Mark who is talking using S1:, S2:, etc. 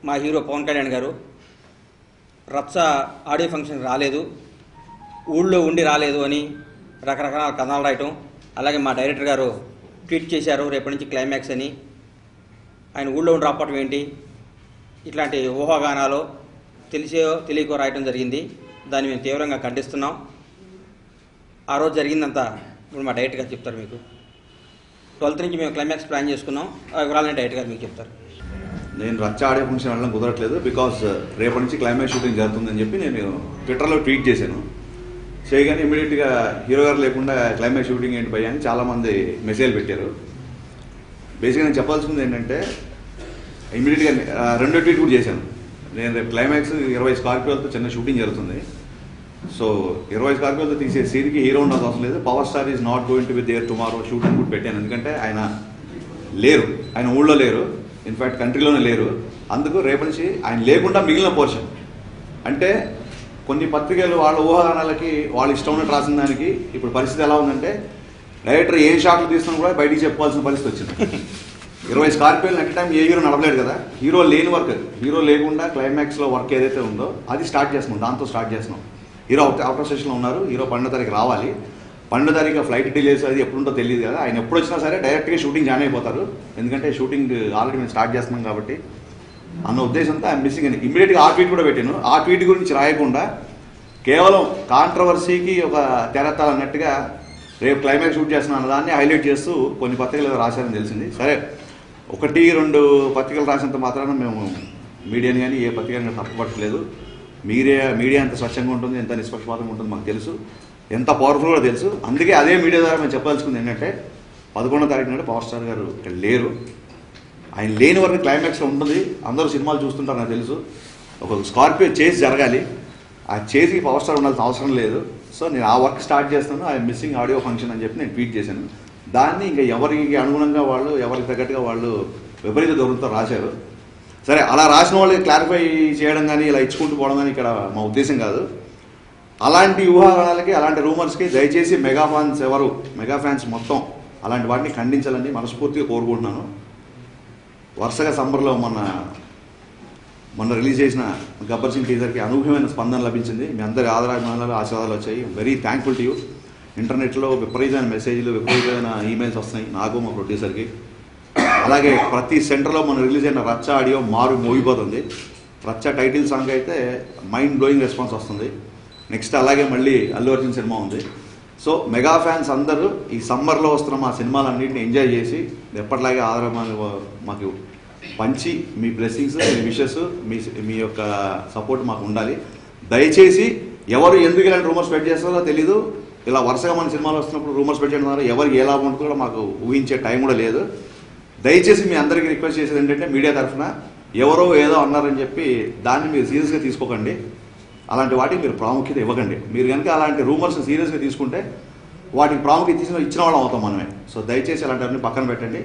S1: మా హీరో పవన్ కళ్యాణ్ గారు రచ్చ ఆడియో ఫంక్షన్ రాలేదు, ఊళ్ళో ఉండి రాలేదు అని రకరకాల కథనాలు రాయటం, అలాగే మా డైరెక్టర్ గారు ట్వీట్ చేశారు రేపటి నుంచి క్లైమాక్స్ అని. ఆయన ఊళ్ళో ఉండి రావటం ఏంటి, ఇట్లాంటి ఊహాగానాలు తెలియకో రాయటం జరిగింది. దాన్ని మేము తీవ్రంగా ఖండిస్తున్నాం. ఆ రోజు జరిగిందంతా ఇప్పుడు మా డైరెక్టర్ గారు చెప్తారు. మీకు 12th నుంచి మేము క్లైమాక్స్ ప్లాన్ చేసుకున్నాం. ఆ వివరాలని డైరెక్టర్ గారు మీకు చెప్తారు.
S2: నేను రచ్చ ఆడియో ఫంక్షన్ వెళ్ళడం కుదరట్లేదు, బికాస్ రేపటి నుంచి క్లైమాక్స్ షూటింగ్ జరుగుతుందని చెప్పి నేను ట్విట్టర్లో ట్వీట్ చేశాను. చేయగానే ఇమీడియట్గా హీరో గారు లేకుండా క్లైమాక్స్ షూటింగ్ ఏంటి భయ్యా అని చాలామంది మెసేజ్లు పెట్టారు. బేసిక్గా నేను చెప్పాల్సింది ఏంటంటే ఇమీడియట్గా రెండో ట్వీట్ కూడా చేశాను. నేను రేపు క్లైమాక్స్ 20 స్కార్పియోలతో చిన్న షూటింగ్ జరుగుతుంది. సో 20 స్కార్పియోలతో తీసే సీన్కి హీరో ఉండదు అవసరం లేదు. Power star is not going to be there tomorrow shooting కూడా పెట్టాను. ఎందుకంటే ఆయన లేరు, ఆయన ఊళ్ళో లేరు, ఇన్ఫ్యాక్ట్ కంట్రీలోనే లేరు. అందుకు రేపు నుంచి ఆయన లేకుండా మిగిలిన పోర్షన్ అంటే కొన్ని పత్రికలు వాళ్ళ ఊహాగానాలకి వాళ్ళు ఇష్టం ఉన్నట్టు రాసిన దానికి ఇప్పుడు పరిస్థితి ఎలా ఉందంటే డైరెక్టర్ ఏ షాట్లు తీస్తున్నా కూడా బయటికి చెప్పుకోవాల్సిన పరిస్థితి వచ్చింది. 20 స్కార్పియోలు నెక్స్ట్ టైం ఏ హీరో నడవలేడు కదా. హీరో లేని వర్క్, హీరో లేకుండా క్లైమాక్స్లో వర్క్ ఏదైతే ఉందో అది స్టార్ట్ చేస్తున్నాం, దాంతో స్టార్ట్ చేస్తున్నాం. హీరో అవుటర్ స్టేషన్లో ఉన్నారు, హీరో 12వ తారీఖు రావాలి. 12వ తారీఖు ఫ్లైట్ డిలేస్ అది ఎప్పుడుంటో తెలియదు కదా. ఆయన ఎప్పుడు వచ్చినా సరే డైరెక్ట్గా షూటింగ్ జాయిన్ అయిపోతారు. ఎందుకంటే షూటింగ్ ఆల్రెడీ మేము స్టార్ట్ చేస్తున్నాం కాబట్టి అన్న ఉద్దేశంతో ఐఎమ్ మిస్సింగ్ అని ఇమ్మీడియట్గా ఆ ట్వీట్ కూడా పెట్టాను. ఆ ట్వీట్ గురించి రాయకుండా కేవలం కాంట్రవర్సీకి ఒక తెరతాలన్నట్టుగా రేపు క్లైమాక్స్ షూట్ చేస్తున్నాను దాన్ని హైలైట్ చేస్తూ కొన్ని పత్రికలు రాశారని తెలిసింది. సరే, 1-2 పత్రికలు రాసినంత మాత్రాన మేము మీడియాని కానీ ఏ పత్రికని తప్పుపట్టలేదు. మీడియా ఎంత స్వచ్ఛంగా ఉంటుంది, ఎంత నిష్పక్షపాతంగా ఉంటుందో మాకు తెలుసు, ఎంత పవర్ఫుల్ కూడా తెలుసు. అందుకే అదే మీడియా ద్వారా మేము చెప్పాల్సింది ఏంటంటే 11వ తారీఖు నాడు పవర్ స్టార్ గారు ఇక్కడ లేరు. ఆయన లేని వరకు క్లైమాక్స్లో ఉంటుంది. అందరూ సినిమాలు చూస్తుంటారు, నాకు తెలుసు. ఒక స్కార్పియో చేసి జరగాలి, ఆ చేసికి పవర్ స్టార్ ఉండాల్సిన అవసరం లేదు. సో నేను ఆ వర్క్ స్టార్ట్ చేస్తాను, ఐ మిస్సింగ్ ఆడియో ఫంక్షన్ అని చెప్పి నేను ట్వీట్ చేశాను. దాన్ని ఇంకా ఎవరికి అనుగుణంగా వాళ్ళు, ఎవరికి తగ్గట్టుగా వాళ్ళు విపరీత ధోరణితో రాశారు. సరే, అలా రాసిన వాళ్ళకి క్లారిఫై చేయడం కానీ ఇలా ఇచ్చుకుంటూ పోవడం కానీ ఇక్కడ మా ఉద్దేశం కాదు. అలాంటి ఊహాగానాలకి, అలాంటి రూమర్స్కి దయచేసి మెగా ఫ్యాన్స్ మొత్తం అలాంటి వాటిని ఖండించాలని మనస్ఫూర్తిగా కోరుకుంటున్నాను. వరుసగా సమ్మర్లో మొన్న రిలీజ్ చేసిన గబ్బర్ సింగ్ టీజర్కి అనూహ్యమైన స్పందన లభించింది. మీ అందరి ఆదరాభిమానాలు, ఆశీర్వాదాలు వచ్చాయి. Very thankful to you. ఇంటర్నెట్లో విపరీతమైన మెసేజ్లు, విపరీతమైన ఈమెయిల్స్ వస్తున్నాయి నాకు, మా ప్రొడ్యూసర్కి. అలాగే ప్రతి సెంటర్లో మొన్న రిలీజ్ అయిన రచ్చ ఆడియో మోగిపోతుంది. రచ్చ టైటిల్ సాంగ్ అయితే మైండ్ బ్లోయింగ్ రెస్పాన్స్ వస్తుంది. నెక్స్ట్ అలాగే మళ్ళీ అల్లు అర్జున్ సినిమా ఉంది. సో మెగా ఫ్యాన్స్ అందరూ ఈ సమ్మర్లో వస్తున్న మా సినిమాలన్నింటినీ ఎంజాయ్ చేసి ఎప్పటిలాగే ఆదరాభిమానాలు మాకు పంచి మీ బ్లెస్సింగ్స్, మీ విషెస్, మీ యొక్క సపోర్ట్ మాకు ఉండాలి. దయచేసి ఎవరు ఎందుకు ఇలాంటి రూమర్స్ స్ప్రెడ్ చేస్తారో తెలీదు. ఇలా వరుసగా మన సినిమాలు వస్తున్నప్పుడు రూమర్స్ స్ప్రెడ్ చేయడం ద్వారా ఎవరికి ఎలా ఉంటుందో కూడా మాకు ఊహించే టైం కూడా లేదు. దయచేసి మీ అందరికీ రిక్వెస్ట్ చేసేది ఏంటంటే మీడియా తరఫున ఎవరో ఏదో అన్నారని చెప్పి దాన్ని మీరు సీరియస్గా తీసుకోకండి. అలాంటి వాటికి మీరు ప్రాముఖ్యత ఇవ్వకండి. మీరు కనుక అలాంటి రూమర్స్ సీరియస్గా తీసుకుంటే వాటికి ప్రాముఖ్యత ఇచ్చిన వాళ్ళం అవుతాం మనమే. సో దయచేసి అలాంటివన్నీ పక్కన పెట్టండి.